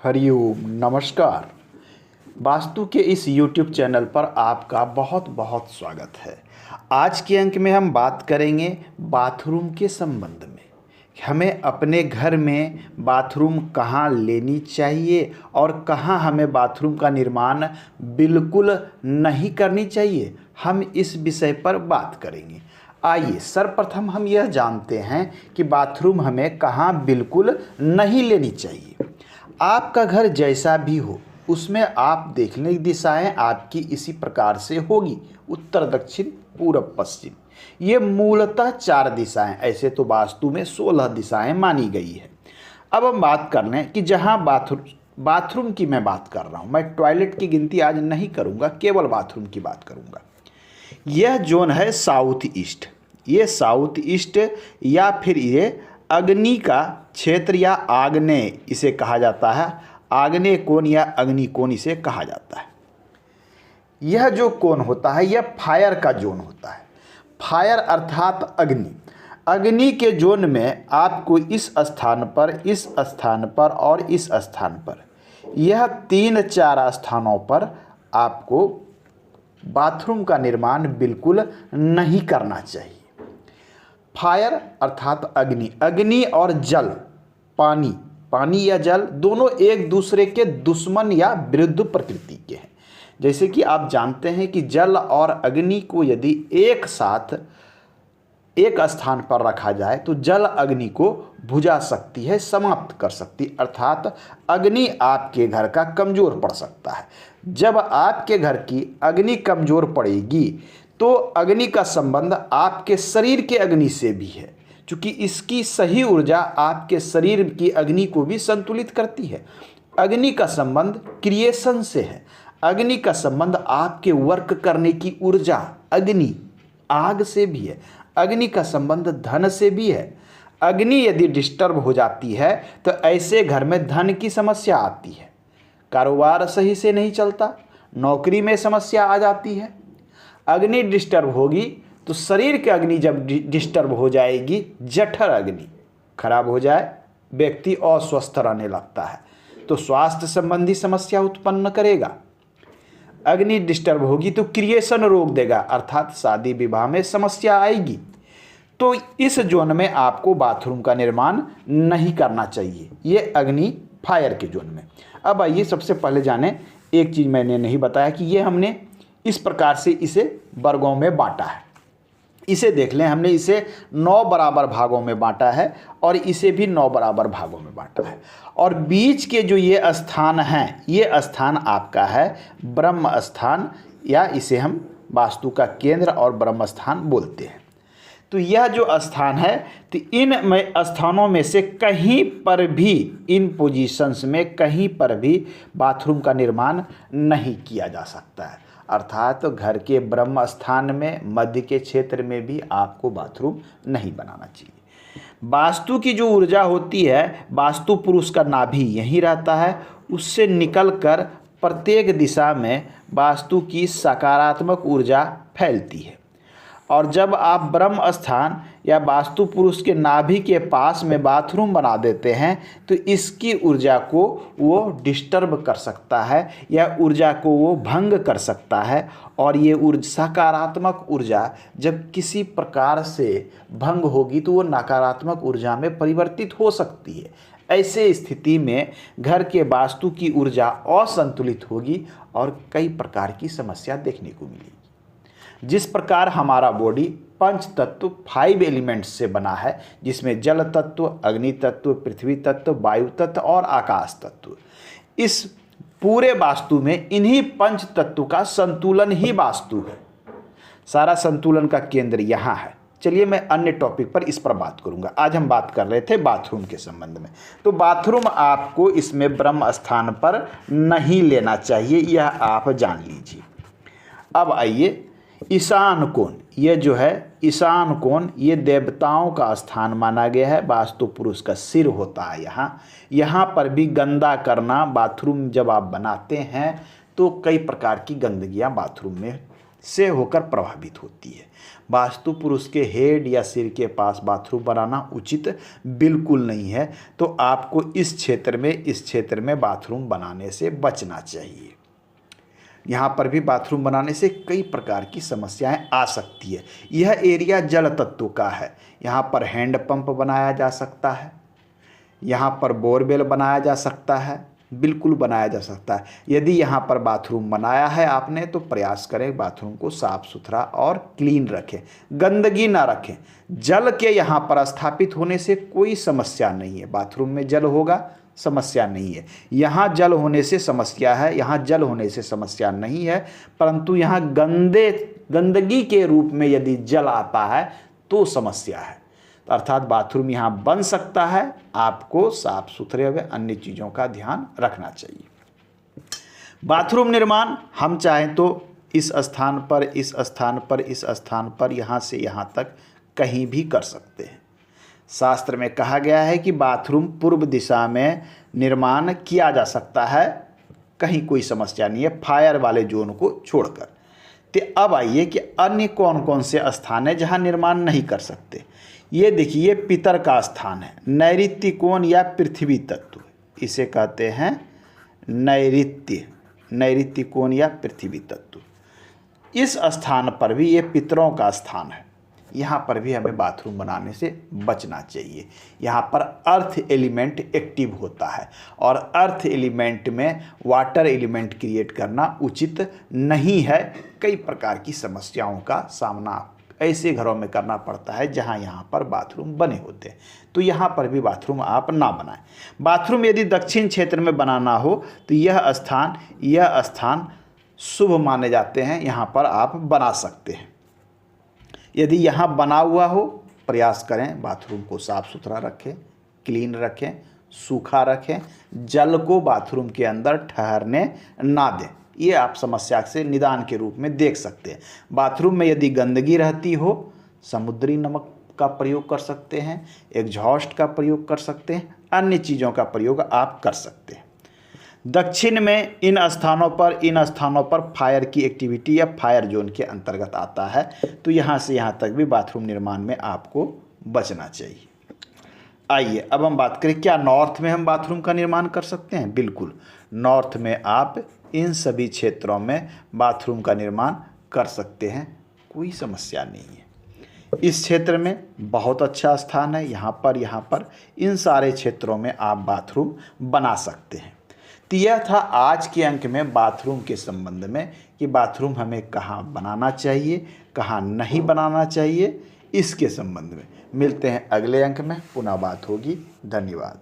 हरिओम नमस्कार। वास्तु के इस YouTube चैनल पर आपका बहुत बहुत स्वागत है। आज के अंक में हम बात करेंगे बाथरूम के संबंध में। हमें अपने घर में बाथरूम कहाँ लेनी चाहिए और कहाँ हमें बाथरूम का निर्माण बिल्कुल नहीं करनी चाहिए, हम इस विषय पर बात करेंगे। आइए सर्वप्रथम हम यह जानते हैं कि बाथरूम हमें कहाँ बिल्कुल नहीं लेनी चाहिए। आपका घर जैसा भी हो उसमें आप देखने की दिशाएं आपकी इसी प्रकार से होगी, उत्तर दक्षिण पूर्व पश्चिम। ये मूलतः 4 दिशाएं, ऐसे तो वास्तु में 16 दिशाएं मानी गई है। अब हम बात कर लें कि जहां बाथरूम की मैं बात कर रहा हूं, मैं टॉयलेट की गिनती आज नहीं करूंगा, केवल बाथरूम की बात करूंगा। यह जोन है साउथ ईस्ट। ये साउथ ईस्ट या फिर ये अग्नि का क्षेत्र या आग्नेय इसे कहा जाता है। आग्नेय कोण या अग्नि कोण इसे कहा जाता है। यह जो कोण होता है यह फायर का जोन होता है। फायर अर्थात अग्नि। अग्नि के जोन में आपको इस स्थान पर, इस स्थान पर और इस स्थान पर, यह 3-4 स्थानों पर आपको बाथरूम का निर्माण बिल्कुल नहीं करना चाहिए। फायर अर्थात अग्नि। अग्नि और जल, पानी या जल दोनों एक दूसरे के दुश्मन या विरुद्ध प्रकृति के हैं। जैसे कि आप जानते हैं कि जल और अग्नि को यदि एक साथ एक स्थान पर रखा जाए तो जल अग्नि को बुझा सकती है, समाप्त कर सकती है, अर्थात अग्नि आपके घर का कमज़ोर पड़ सकता है। जब आपके घर की अग्नि कमज़ोर पड़ेगी तो अग्नि का संबंध आपके शरीर के अग्नि से भी है, क्योंकि इसकी सही ऊर्जा आपके शरीर की अग्नि को भी संतुलित करती है। अग्नि का संबंध क्रिएशन से है। अग्नि का संबंध आपके वर्क करने की ऊर्जा, अग्नि आग से भी है। अग्नि का संबंध धन से भी है। अग्नि यदि डिस्टर्ब हो जाती है तो ऐसे घर में धन की समस्या आती है, कारोबार सही से नहीं चलता, नौकरी में समस्या आ जाती है। अग्नि डिस्टर्ब होगी तो शरीर की अग्नि जब डिस्टर्ब हो जाएगी, जठर अग्नि खराब हो जाए, व्यक्ति अस्वस्थ रहने लगता है तो स्वास्थ्य संबंधी समस्या उत्पन्न करेगा। अग्नि डिस्टर्ब होगी तो क्रिएशन रोक देगा, अर्थात शादी विवाह में समस्या आएगी। तो इस जोन में आपको बाथरूम का निर्माण नहीं करना चाहिए, ये अग्नि फायर के जोन में। अब आइए सबसे पहले जाने, एक चीज़ मैंने नहीं बताया कि ये हमने इस प्रकार से इसे वर्गों में बांटा है। इसे देख लें, हमने इसे 9 बराबर भागों में बांटा है और इसे भी 9 बराबर भागों में बांटा है। और बीच के जो ये स्थान हैं, ये स्थान आपका है ब्रह्म स्थान, या इसे हम वास्तु का केंद्र और ब्रह्म स्थान बोलते हैं। तो यह जो स्थान है, तो इन स्थानों में से कहीं पर भी, इन पोजीशंस में कहीं पर भी बाथरूम का निर्माण नहीं किया जा सकता है। अर्थात तो घर के ब्रह्म स्थान में, मध्य के क्षेत्र में भी आपको बाथरूम नहीं बनाना चाहिए। वास्तु की जो ऊर्जा होती है, वास्तु पुरुष का नाभि यहीं रहता है, उससे निकलकर प्रत्येक दिशा में वास्तु की सकारात्मक ऊर्जा फैलती है। और जब आप ब्रह्म स्थान या वास्तु पुरुष के नाभि के पास में बाथरूम बना देते हैं तो इसकी ऊर्जा को वो डिस्टर्ब कर सकता है या ऊर्जा को वो भंग कर सकता है। और ये सकारात्मक ऊर्जा जब किसी प्रकार से भंग होगी तो वो नकारात्मक ऊर्जा में परिवर्तित हो सकती है। ऐसे स्थिति में घर के वास्तु की ऊर्जा असंतुलित होगी और कई प्रकार की समस्या देखने को मिलेगी। जिस प्रकार हमारा बॉडी 5 तत्व 5 एलिमेंट्स से बना है, जिसमें जल तत्व, अग्नि तत्व, पृथ्वी तत्व, वायु तत्व और आकाश तत्व, इस पूरे वास्तु में इन्हीं 5 तत्व का संतुलन ही वास्तु है। सारा संतुलन का केंद्र यहाँ है। चलिए मैं अन्य टॉपिक पर इस पर बात करूंगा। आज हम बात कर रहे थे बाथरूम के संबंध में। तो बाथरूम आपको इसमें ब्रह्म स्थान पर नहीं लेना चाहिए, यह आप जान लीजिए। अब आइए ईशान कोण। ये जो है ईशान कोण, ये देवताओं का स्थान माना गया है। वास्तु पुरुष का सिर होता है यहाँ पर भी गंदा करना, बाथरूम जब आप बनाते हैं तो कई प्रकार की गंदगियाँ बाथरूम में से होकर प्रभावित होती है। वास्तु पुरुष के हेड या सिर के पास बाथरूम बनाना उचित बिल्कुल नहीं है। तो आपको इस क्षेत्र में बाथरूम बनाने से बचना चाहिए। यहाँ पर भी बाथरूम बनाने से कई प्रकार की समस्याएं आ सकती है। यह एरिया जल तत्व का है। यहाँ पर हैंड पंप बनाया जा सकता है, यहाँ पर बोरवेल बनाया जा सकता है, बिल्कुल बनाया जा सकता है। यदि यहाँ पर बाथरूम बनाया है आपने तो प्रयास करें बाथरूम को साफ़ सुथरा और क्लीन रखें, गंदगी ना रखें। जल के यहाँ पर स्थापित होने से कोई समस्या नहीं है। बाथरूम में जल होगा, समस्या नहीं है। यहाँ जल होने से समस्या है, यहाँ जल होने से समस्या नहीं है, परंतु यहाँ गंदगी के रूप में यदि जल आता है तो समस्या है। अर्थात बाथरूम यहाँ बन सकता है, आपको साफ सुथरे व अन्य चीज़ों का ध्यान रखना चाहिए। बाथरूम निर्माण हम चाहें तो इस स्थान पर, इस स्थान पर, इस स्थान पर, यहाँ से यहाँ तक कहीं भी कर सकते हैं। शास्त्र में कहा गया है कि बाथरूम पूर्व दिशा में निर्माण किया जा सकता है, कहीं कोई समस्या नहीं है, फायर वाले जोन को छोड़कर। तो अब आइए कि अन्य कौन कौन से स्थान है जहां निर्माण नहीं कर सकते। ये देखिए, पितर का स्थान है, नैऋत्य कोण या पृथ्वी तत्व, इसे कहते हैं नैऋत्य कोण या पृथ्वी तत्व। इस स्थान पर भी ये पितरों का स्थान है, यहाँ पर भी हमें बाथरूम बनाने से बचना चाहिए। यहाँ पर अर्थ एलिमेंट एक्टिव होता है और अर्थ एलिमेंट में वाटर एलिमेंट क्रिएट करना उचित नहीं है। कई प्रकार की समस्याओं का सामना ऐसे घरों में करना पड़ता है जहाँ यहाँ पर बाथरूम बने होते हैं। तो यहाँ पर भी बाथरूम आप ना बनाएं। बाथरूम यदि दक्षिण क्षेत्र में बनाना हो तो यह स्थान शुभ माने जाते हैं, यहाँ पर आप बना सकते हैं। यदि यहाँ बना हुआ हो, प्रयास करें बाथरूम को साफ़ सुथरा रखें, क्लीन रखें, सूखा रखें, जल को बाथरूम के अंदर ठहरने ना दें। ये आप समस्या से निदान के रूप में देख सकते हैं। बाथरूम में यदि गंदगी रहती हो, समुद्री नमक का प्रयोग कर सकते हैं, एग्जॉस्ट का प्रयोग कर सकते हैं, अन्य चीज़ों का प्रयोग आप कर सकते हैं। दक्षिण में इन स्थानों पर फायर की एक्टिविटी या फायर जोन के अंतर्गत आता है। तो यहाँ से यहाँ तक भी बाथरूम निर्माण में आपको बचना चाहिए। आइए अब हम बात करें, क्या नॉर्थ में हम बाथरूम का निर्माण कर सकते हैं? बिल्कुल, नॉर्थ में आप इन सभी क्षेत्रों में बाथरूम का निर्माण कर सकते हैं, कोई समस्या नहीं है। इस क्षेत्र में बहुत अच्छा स्थान है, यहाँ पर इन सारे क्षेत्रों में आप बाथरूम बना सकते हैं। तो यह था आज के अंक में बाथरूम के संबंध में कि बाथरूम हमें कहाँ बनाना चाहिए, कहाँ नहीं बनाना चाहिए, इसके संबंध में। मिलते हैं अगले अंक में, पुनः बात होगी। धन्यवाद।